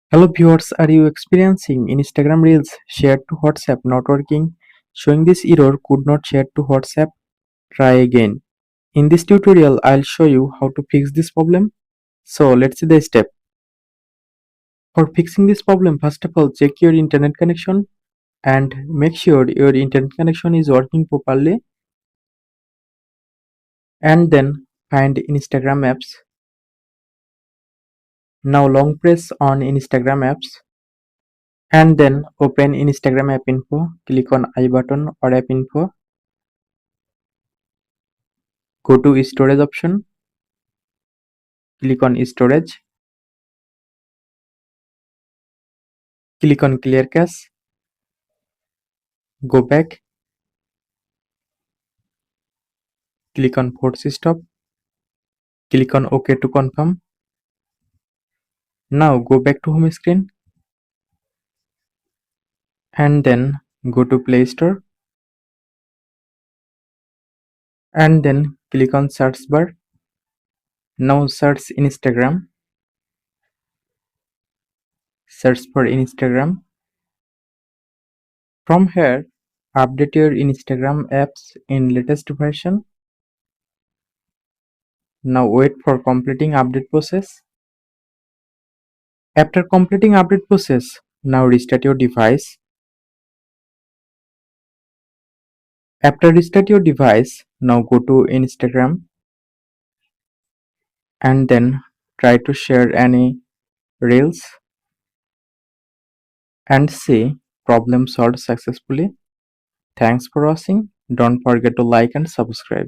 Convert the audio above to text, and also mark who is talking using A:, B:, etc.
A: Hello viewers, are you experiencing Instagram Reels shared to WhatsApp not working? Showing this error could not share to WhatsApp? Try again. In this tutorial, I'll show you how to fix this problem. So let's see the step. For fixing this problem, first of all, check your internet connection and make sure your internet connection is working properly. And then find Instagram apps. Now long press on Instagram apps. And then open Instagram app info. Click on I button or app info. Go to storage option, click on storage, click on clear cache, go back, click on force stop, click on OK to confirm. Now go back to home screen and then go to Play Store and then click on search bar. Now search Instagram, search for Instagram. From here, update your Instagram apps in latest version. Now wait for completing update process. After completing update process, now restart your device. After restart your device, now go to Instagram and then try to share any reels and see problem solved successfully. Thanks for watching. Don't forget to like and subscribe.